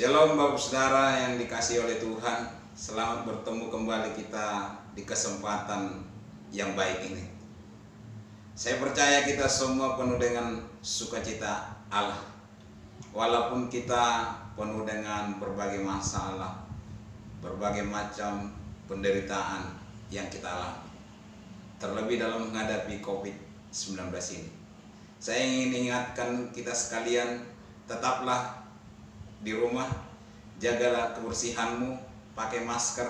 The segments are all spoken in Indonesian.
Shalom Bapak Saudara yang dikasihi oleh Tuhan. Selamat bertemu kembali kita di kesempatan yang baik ini. Saya percaya kita semua penuh dengan sukacita Allah. Walaupun kita penuh dengan berbagai masalah, berbagai macam penderitaan yang kita alami, terlebih dalam menghadapi COVID-19 ini. Saya ingin ingatkan kita sekalian, tetaplah di rumah, jagalah kebersihanmu, pakai masker,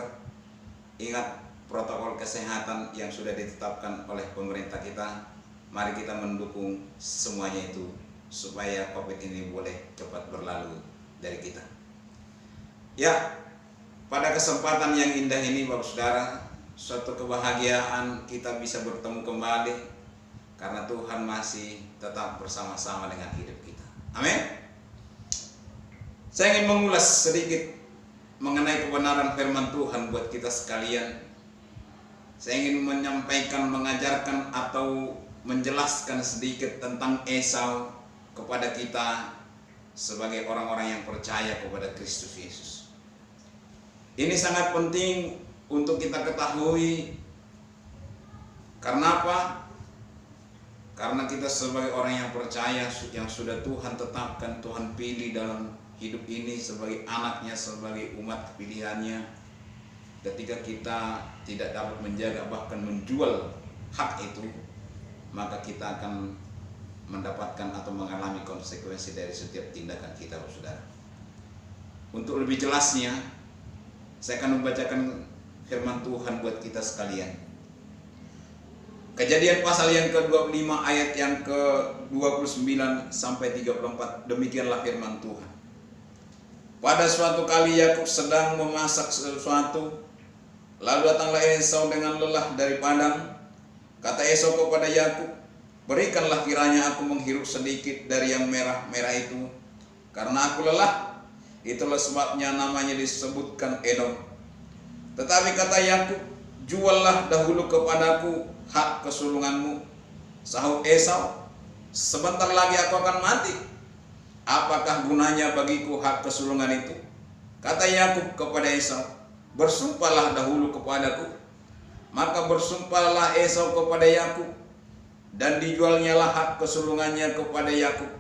ingat protokol kesehatan yang sudah ditetapkan oleh pemerintah kita. Mari kita mendukung semuanya itu supaya COVID ini boleh cepat berlalu dari kita. Ya, pada kesempatan yang indah ini Bapak Saudara, suatu kebahagiaan kita bisa bertemu kembali karena Tuhan masih tetap bersama-sama dengan hidup kita. Amin. Saya ingin mengulas sedikit mengenai kebenaran firman Tuhan buat kita sekalian. Saya ingin menyampaikan, mengajarkan atau menjelaskan sedikit tentang Esau kepada kita sebagai orang-orang yang percaya kepada Kristus Yesus. Ini sangat penting untuk kita ketahui. Karena apa? Karena kita sebagai orang yang percaya, yang sudah Tuhan tetapkan, Tuhan pilih dalam hidup ini sebagai anaknya, sebagai umat pilihannya. Ketika kita tidak dapat menjaga, bahkan menjual hak itu, maka kita akan mendapatkan atau mengalami konsekuensi dari setiap tindakan kita, saudara. Untuk lebih jelasnya, saya akan membacakan firman Tuhan buat kita sekalian. Kejadian pasal yang ke-25 ayat yang ke-29 sampai 34. Demikianlah firman Tuhan. Pada suatu kali Yakub sedang memasak sesuatu, lalu datanglah Esau dengan lelah dari padang. Kata Esau kepada Yakub, berikanlah kiranya aku menghirup sedikit dari yang merah-merah itu, karena aku lelah. Itulah sebabnya namanya disebutkan Edom. Tetapi kata Yakub, juallah dahulu kepadaku hak kesulunganmu. Sahut Esau, sebentar lagi aku akan mati. Apakah gunanya bagiku hak kesulungan itu? Kata Yakub kepada Esau, bersumpahlah dahulu kepadaku. Maka bersumpahlah Esau kepada Yakub, dan dijualnyalah hak kesulungannya kepada Yakub.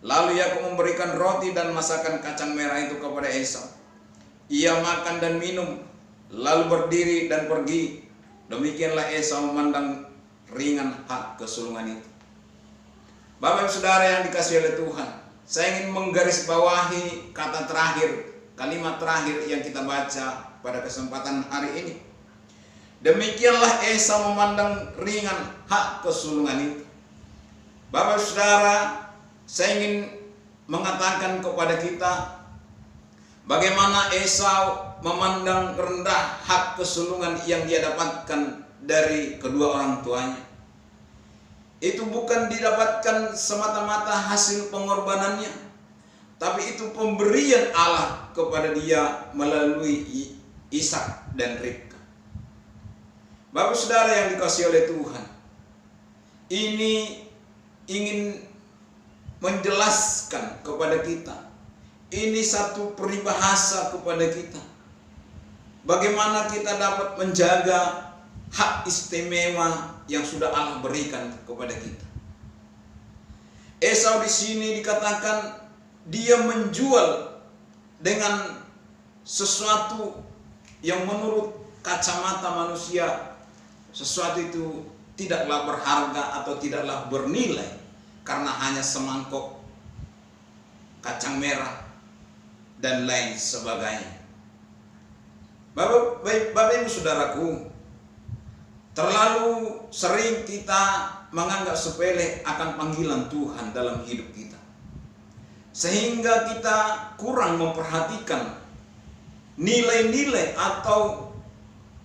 Lalu Yakub memberikan roti dan masakan kacang merah itu kepada Esau. Ia makan dan minum, lalu berdiri dan pergi. Demikianlah Esau memandang ringan hak kesulungan itu. Bapak Saudara yang dikasihi oleh Tuhan, saya ingin menggarisbawahi kata terakhir, kalimat terakhir yang kita baca pada kesempatan hari ini. Demikianlah Esau memandang ringan hak kesulungan itu. Bapak Saudara, saya ingin mengatakan kepada kita bagaimana Esau memandang rendah hak kesulungan yang dia dapatkan dari kedua orang tuanya. Itu bukan didapatkan semata-mata hasil pengorbanannya, tapi itu pemberian Allah kepada dia melalui Ishak dan Ribka. Bapak Saudara yang dikasihi oleh Tuhan, ini ingin menjelaskan kepada kita, ini satu peribahasa kepada kita, bagaimana kita dapat menjaga hak istimewa yang sudah Allah berikan kepada kita. Esau di sini dikatakan dia menjual dengan sesuatu yang menurut kacamata manusia sesuatu itu tidaklah berharga atau tidaklah bernilai karena hanya semangkok kacang merah dan lain sebagainya. Bapak Ibu Saudaraku, terlalu sering kita menganggap sepele akan panggilan Tuhan dalam hidup kita, sehingga kita kurang memperhatikan nilai-nilai atau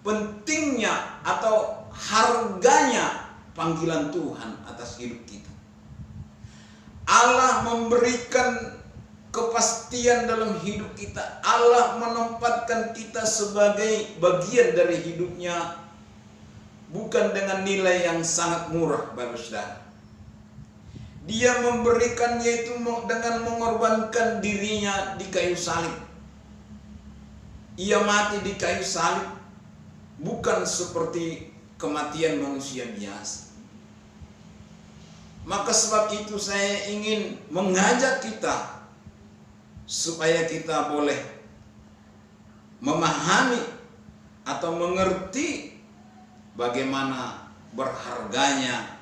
pentingnya atau harganya panggilan Tuhan atas hidup kita. Allah memberikan kepastian dalam hidup kita. Allah menempatkan kita sebagai bagian dari hidupnya, bukan dengan nilai yang sangat murah, Bapak Saudara. Dia memberikannya itu dengan mengorbankan dirinya di kayu salib. Ia mati di kayu salib bukan seperti kematian manusia biasa. Maka sebab itu saya ingin mengajak kita supaya kita boleh memahami atau mengerti bagaimana berharganya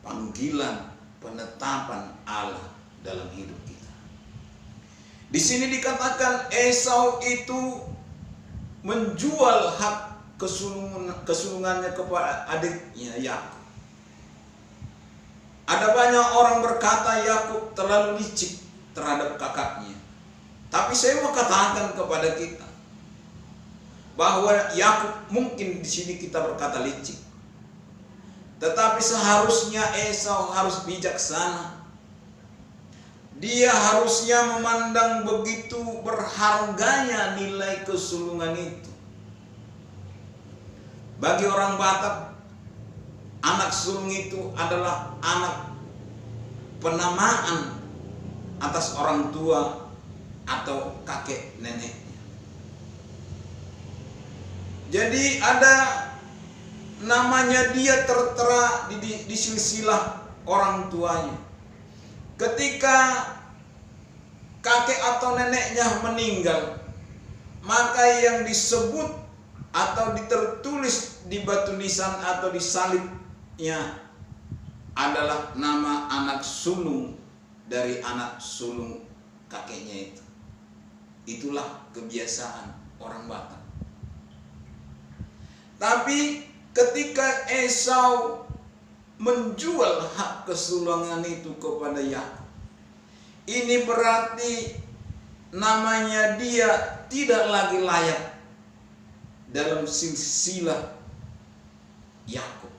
panggilan penetapan Allah dalam hidup kita. Di sini dikatakan Esau itu menjual hak kesulungannya kepada adiknya Yakub. Ada banyak orang berkata Yakub terlalu licik terhadap kakaknya. Tapi saya mau katakan kepada kita bahwa Yakub mungkin di sini kita berkata licik. Tetapi seharusnya Esau harus bijaksana. Dia harusnya memandang begitu berharganya nilai kesulungan itu. Bagi orang Batak, anak sulung itu adalah anak penamaan atas orang tua atau kakek neneknya. Jadi ada namanya dia tertera di silsilah orang tuanya. Ketika kakek atau neneknya meninggal, maka yang disebut atau ditertulis di batu nisan atau di salibnya adalah nama anak sulung dari anak sulung kakeknya itu. Itulah kebiasaan orang Batak. Tapi ketika Esau menjual hak kesulungan itu kepada Yakub, ini berarti namanya dia tidak lagi layak dalam silsilah Yakub.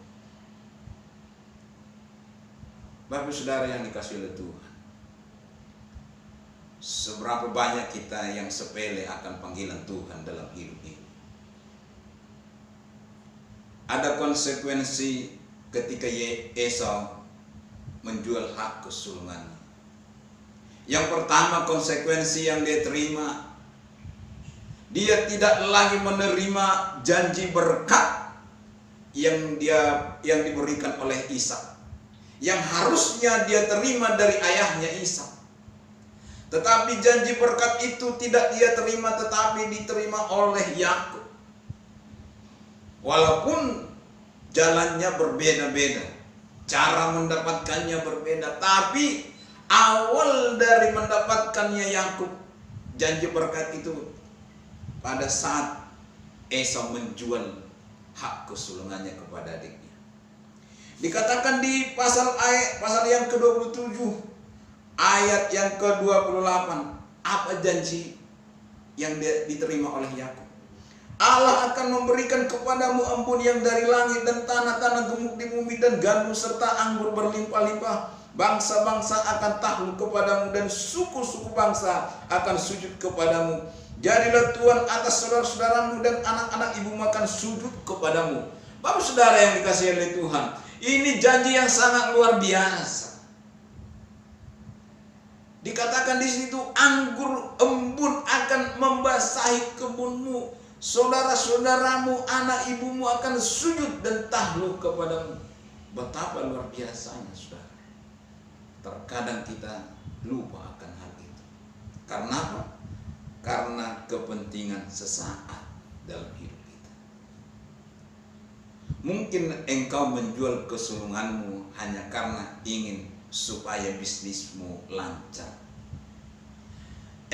Bapak saudara yang dikasihi oleh Tuhan, seberapa banyak kita yang sepele akan panggilan Tuhan dalam hidup ini. Ada konsekuensi ketika Esau menjual hak kesulungannya. Yang pertama, konsekuensi yang dia terima, dia tidak lagi menerima janji berkat yang diberikan oleh Ishak, yang harusnya dia terima dari ayahnya Ishak. Tetapi janji berkat itu tidak dia terima, tetapi diterima oleh Yakub. Walaupun jalannya berbeda-beda, cara mendapatkannya berbeda, tapi awal dari mendapatkannya Yakub janji berkat itu pada saat Esau menjual hak kesulungannya kepada adiknya. Dikatakan di pasal yang ke-27 ayat yang ke-28, apa janji yang diterima oleh Yakub? Allah akan memberikan kepadamu embun yang dari langit dan tanah-tanah gemuk di bumi dan gandum serta anggur berlimpah-limpah. Bangsa-bangsa akan takluk kepadamu dan suku-suku bangsa akan sujud kepadamu. Jadilah Tuhan atas saudara-saudaramu dan anak-anak ibumu akan sujud kepadamu. Bapak saudara yang dikasihi oleh Tuhan, ini janji yang sangat luar biasa. Dikatakan di situ anggur embun akan membasahi kebunmu. Saudara-saudaramu, anak ibumu akan sujud dan takluk kepadamu. Betapa luar biasanya, saudara. Terkadang kita lupa akan hal itu. Karena apa? Karena kepentingan sesaat dalam hidup kita. Mungkin engkau menjual kesulunganmu hanya karena ingin supaya bisnismu lancar.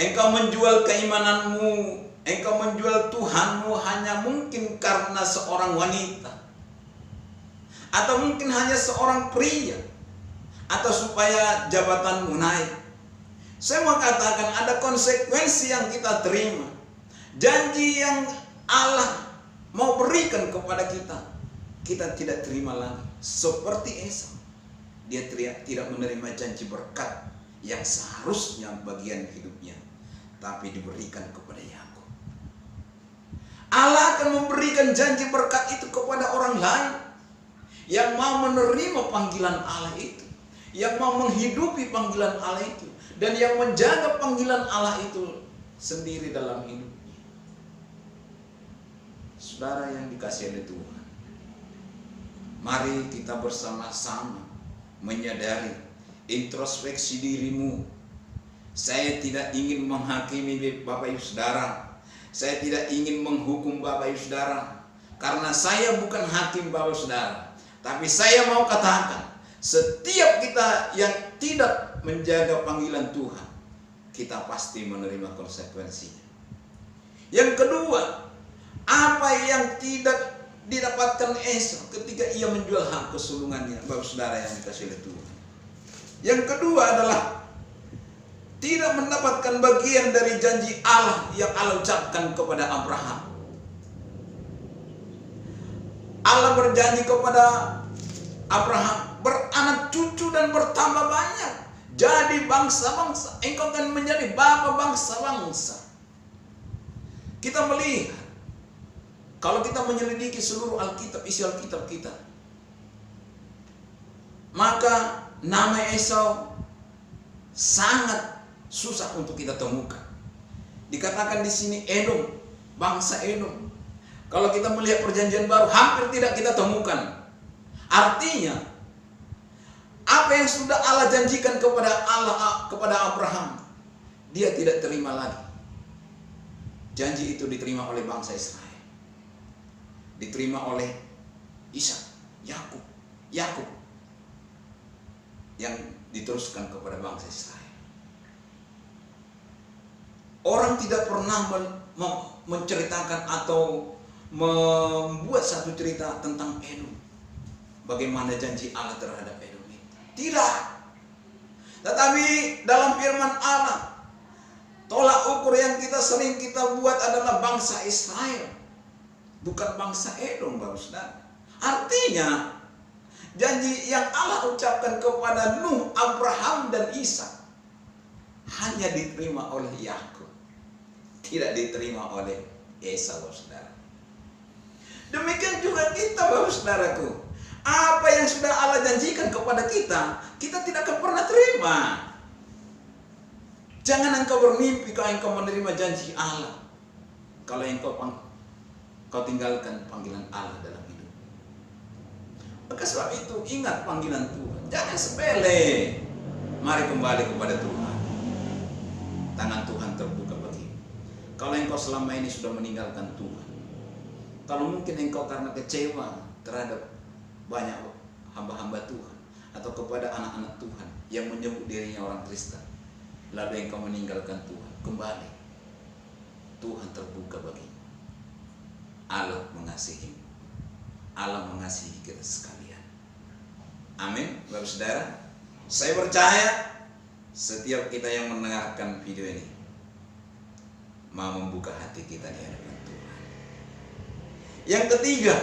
Engkau menjual keimananmu, engkau menjual Tuhanmu hanya mungkin karena seorang wanita, atau mungkin hanya seorang pria, atau supaya jabatanmu naik. Saya mau katakan ada konsekuensi yang kita terima. Janji yang Allah mau berikan kepada kita, kita tidak terima lagi. Seperti Esau, dia tidak menerima janji berkat yang seharusnya bagian hidupnya, tapi diberikan kepada Yakub. Allah akan memberikan janji berkat itu kepada orang lain. yang mau menerima panggilan Allah itu, yang mau menghidupi panggilan Allah itu, dan yang menjaga panggilan Allah itu sendiri dalam hidupnya. Saudara yang dikasihi oleh Tuhan, mari kita bersama-sama menyadari, introspeksi dirimu. Saya tidak ingin menghakimi Bapak Ibu Saudara, saya tidak ingin menghukum Bapak Ibu Saudara, karena saya bukan hakim Bapak Ibu Saudara. Tapi saya mau katakan, setiap kita yang tidak menjaga panggilan Tuhan, kita pasti menerima konsekuensinya. Yang kedua, apa yang tidak didapatkan Esau ketika ia menjual hak kesulungannya, Bapak Saudara yang dikasihi oleh Tuhan. Yang kedua adalah tidak mendapatkan bagian dari janji Allah yang Allah ucapkan kepada Abraham. Allah berjanji kepada Abraham, beranak cucu dan bertambah banyak, jadi bangsa-bangsa, engkau akan menjadi bapa bangsa-bangsa. Kita melihat, kalau kita menyelidiki seluruh Alkitab, isi Alkitab kita, maka nama Esau sangat susah untuk kita temukan. Dikatakan di sini Edom, bangsa Edom. Kalau kita melihat perjanjian baru, hampir tidak kita temukan. Artinya, apa yang sudah Allah janjikan kepada Abraham, dia tidak terima lagi. Janji itu diterima oleh bangsa Israel, diterima oleh Ishak, Yakub, yang diteruskan kepada bangsa Israel. Orang tidak pernah menceritakan atau membuat satu cerita tentang Edom, bagaimana janji Allah terhadap Edom itu. Tidak. Tetapi dalam firman Allah, tolak ukur yang sering kita buat adalah bangsa Israel, bukan bangsa Edom, Bapak Saudara. Artinya, janji yang Allah ucapkan kepada Nuh, Abraham, dan Ishak hanya diterima oleh Yakub, tidak diterima oleh Esau, Bapak Saudara. Demikian juga kita, Bapak Saudaraku, apa yang sudah Allah janjikan kepada kita, kita tidak akan pernah terima. Jangan engkau bermimpi kalau engkau menerima janji Allah, kalau engkau tinggalkan panggilan Allah dalam hidup. Maka sebab itu ingat panggilan Tuhan, jangan sepele. Mari kembali kepada Tuhan. Tangan Tuhan terbuka bagimu. Kalau engkau selama ini sudah meninggalkan Tuhan, kalau mungkin engkau karena kecewa terhadap banyak hamba-hamba Tuhan atau kepada anak-anak Tuhan yang menyebut dirinya orang Kristen, lalu engkau meninggalkan Tuhan, kembali. Tuhan terbuka bagimu. Allah mengasihimu. Allah mengasihi kita sekalian. Amin, Bapak Saudara. Saya percaya setiap kita yang mendengarkan video ini mau membuka hati kita di hadapan Tuhan. Yang ketiga,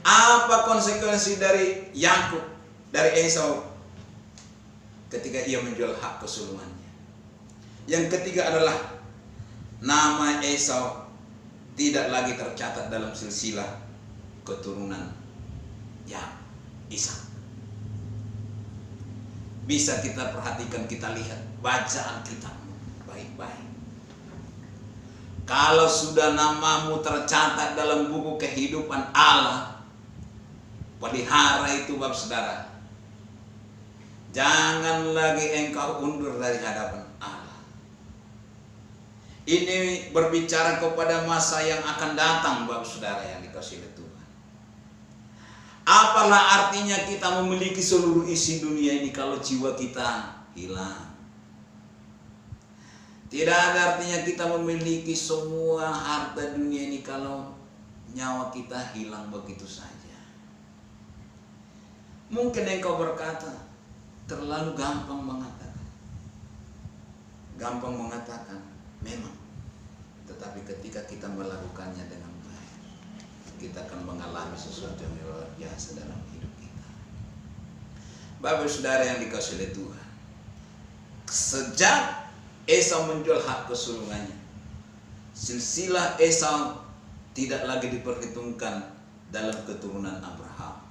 apa konsekuensi dari Yakub, dari Esau ketika ia menjual hak kesulungannya? Yang ketiga adalah nama Esau tidak lagi tercatat dalam silsilah keturunan Ishak. Bisa kita perhatikan, kita lihat bacaan kita baik-baik. Kalau sudah namamu tercatat dalam buku kehidupan Allah, pelihara itu, Bapak Saudara. Jangan lagi engkau undur dari hadapan Allah. Ini berbicara kepada masa yang akan datang, Bapak Saudara yang dikasihi Tuhan. Apalah artinya kita memiliki seluruh isi dunia ini kalau jiwa kita hilang? Tidak ada artinya kita memiliki semua harta dunia ini kalau nyawa kita hilang begitu saja. Mungkin engkau berkata, terlalu gampang mengatakan, memang. Tetapi ketika kita melakukannya dengan baik, kita akan mengalami sesuatu yang luar biasa dalam hidup kita. Bapak Saudara yang dikasihi oleh Tuhan, sejak Esau menjual hak kesulungannya, silsilah Esau tidak lagi diperhitungkan dalam keturunan Abraham.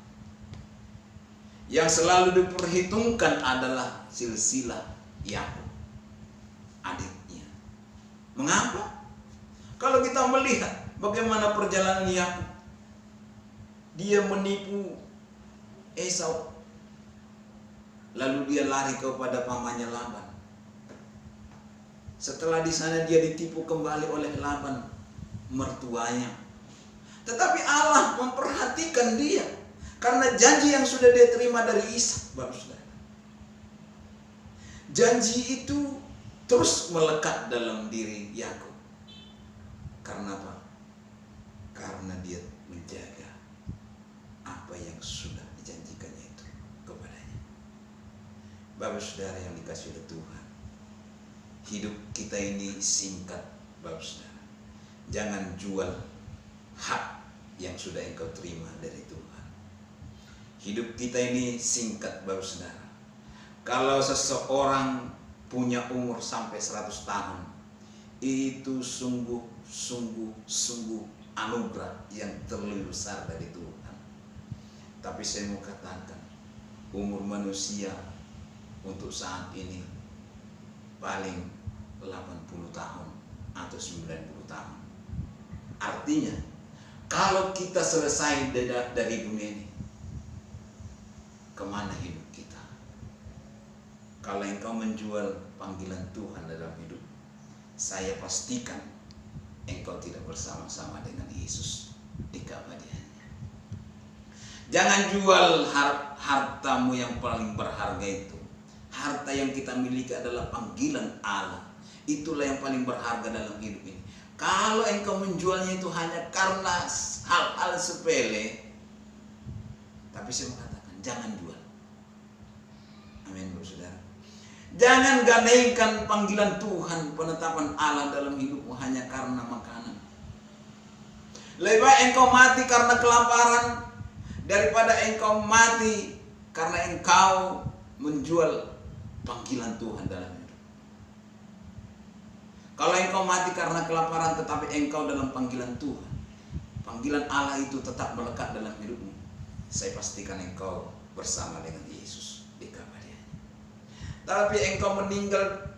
Yang selalu diperhitungkan adalah silsilah Yakub, adiknya. Mengapa? Kalau kita melihat bagaimana perjalanan Yakub, dia menipu Esau, lalu dia lari kepada pamannya Laban. Setelah di sana dia ditipu kembali oleh Laban, mertuanya. Tetapi Allah memperhatikan dia karena janji yang sudah dia terima dari Ishak, Bapak Saudara. Janji itu terus melekat dalam diri Yakub. Karena apa? Karena dia menjaga apa yang sudah dijanjikannya itu kepadanya. Bapak Saudara yang dikasihi oleh Tuhan, hidup kita ini singkat, Bapak Saudara. Jangan jual hak yang sudah engkau terima dari Tuhan. Hidup kita ini singkat, Bapak Saudara. Kalau seseorang punya umur sampai 100 tahun, itu sungguh anugerah yang terlalu besar dari Tuhan. Tapi saya mau katakan, umur manusia untuk saat ini paling 80 tahun atau 90 tahun. Artinya, kalau kita selesai dari dunia ini, kemana hidup kita? Kalau engkau menjual panggilan Tuhan dalam hidup, saya pastikan engkau tidak bersama-sama dengan Yesus di keabadiannya. Jangan jual hartamu yang paling berharga itu. Harta yang kita miliki adalah panggilan Allah. Itulah yang paling berharga dalam hidup ini. Kalau engkau menjualnya itu hanya karena hal-hal sepele, tapi saya mengatakan jangan jual. Amin, Bapak Saudara. Jangan ganaikan panggilan Tuhan, penetapan Allah dalam hidupmu hanya karena makanan. Lebih baik engkau mati karena kelaparan daripada engkau mati karena engkau menjual panggilan Tuhan dalam hidup. Kalau engkau mati karena kelaparan tetapi engkau dalam panggilan Tuhan, panggilan Allah itu tetap melekat dalam hidupmu, saya pastikan engkau bersama dengan Yesus di keabadiannya. Tapi engkau meninggal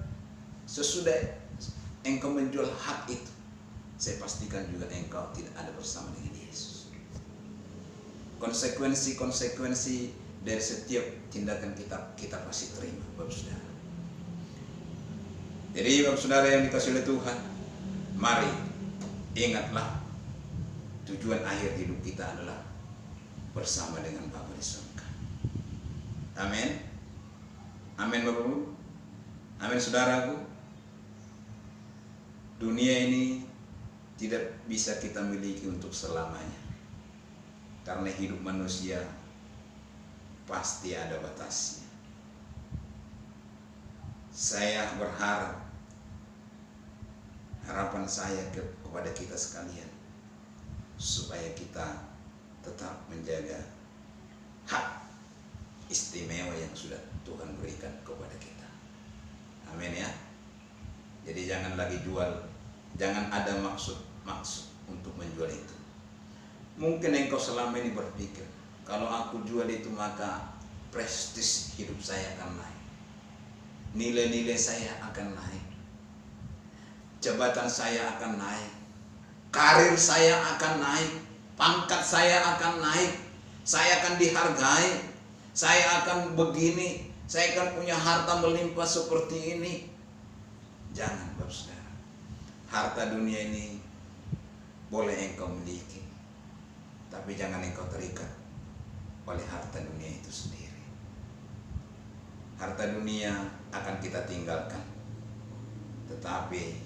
sesudah engkau menjual hak itu, saya pastikan juga engkau tidak ada bersama dengan Yesus. Konsekuensi dari setiap tindakan kita pasti terima, Bapak Saudara. Jadi Bapak Saudara yang dikasihi oleh Tuhan, mari ingatlah tujuan akhir hidup kita adalah bersama dengan Bapa di surga. Amin. Amin Bapak-Ibu. Amin saudaraku. Dunia ini tidak bisa kita miliki untuk selamanya. Karena hidup manusia pasti ada batasnya. Saya berharap, harapan saya kepada kita sekalian, supaya kita tetap menjaga hak istimewa yang sudah Tuhan berikan kepada kita. Amin ya. Jadi jangan lagi jual, jangan ada maksud untuk menjual itu. Mungkin engkau selama ini berpikir, kalau aku jual itu maka prestis hidup saya akan naik, nilai-nilai saya akan naik, jabatan saya akan naik, karir saya akan naik, pangkat saya akan naik, saya akan dihargai, saya akan begini, saya akan punya harta melimpah seperti ini. Jangan Bapak Saudara. Harta dunia ini boleh engkau miliki, tapi jangan engkau terikat oleh harta dunia itu sendiri. Harta dunia akan kita tinggalkan, tetapi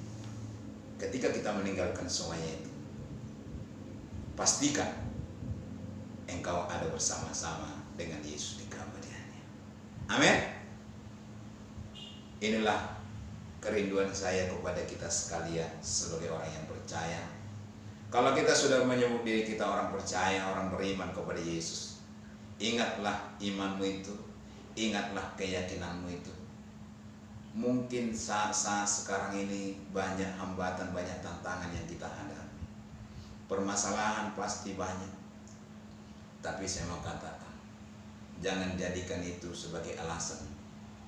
ketika kita meninggalkan semuanya itu, pastikan engkau ada bersama-sama dengan Yesus di keabadiannya. Amin. Inilah kerinduan saya kepada kita sekalian sebagai orang yang percaya. Kalau kita sudah menyebut diri kita orang percaya, orang beriman kepada Yesus, ingatlah imanmu itu, ingatlah keyakinanmu itu. Mungkin saat sekarang ini banyak hambatan, banyak tantangan yang kita hadapi. Permasalahan pasti banyak. Tapi saya mau katakan, Jangan jadikan itu sebagai alasan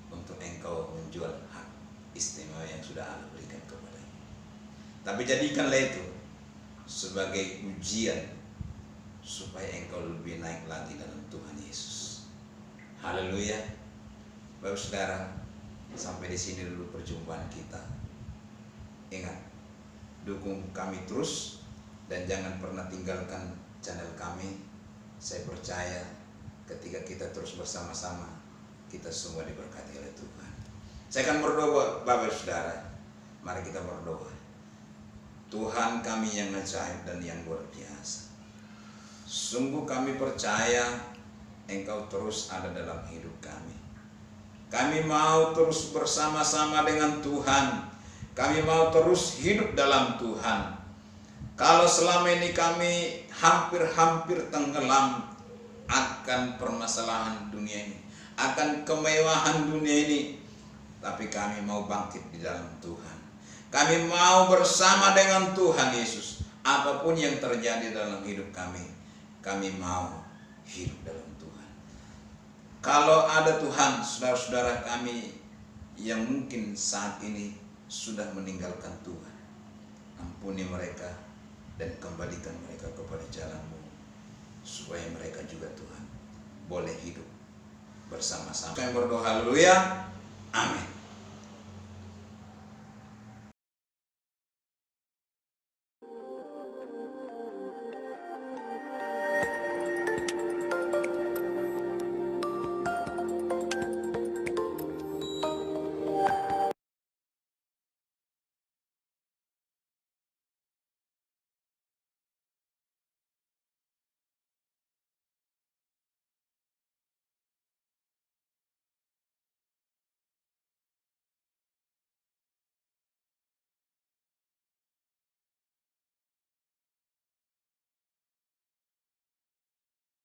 untuk engkau menjual hak istimewa yang sudah Allah berikan kepadanya. Tapi jadikanlah itu sebagai ujian supaya engkau lebih naik lagi dalam Tuhan Yesus. Haleluya. Bapak saudara, sampai di sini dulu perjumpaan kita. Ingat, dukung kami terus dan jangan pernah tinggalkan channel kami. Saya percaya ketika kita terus bersama-sama, kita semua diberkati oleh Tuhan. Saya akan berdoa Bapak saudara. Mari kita berdoa. Tuhan kami yang ajaib dan yang luar biasa, sungguh kami percaya Engkau terus ada dalam hidup kami. Kami mau terus bersama-sama dengan Tuhan. Kami mau terus hidup dalam Tuhan. Kalau selama ini kami hampir-hampir tenggelam akan permasalahan dunia ini, akan kemewahan dunia ini, tapi kami mau bangkit di dalam Tuhan. Kami mau bersama dengan Tuhan Yesus. Apapun yang terjadi dalam hidup kami mau hidup dalam Tuhan. Kalau ada Tuhan, saudara-saudara kami yang mungkin saat ini sudah meninggalkan Tuhan, ampuni mereka dan kembalikan mereka kepada jalan-Mu, supaya mereka juga Tuhan boleh hidup bersama-sama. Saya berdoa, haleluya.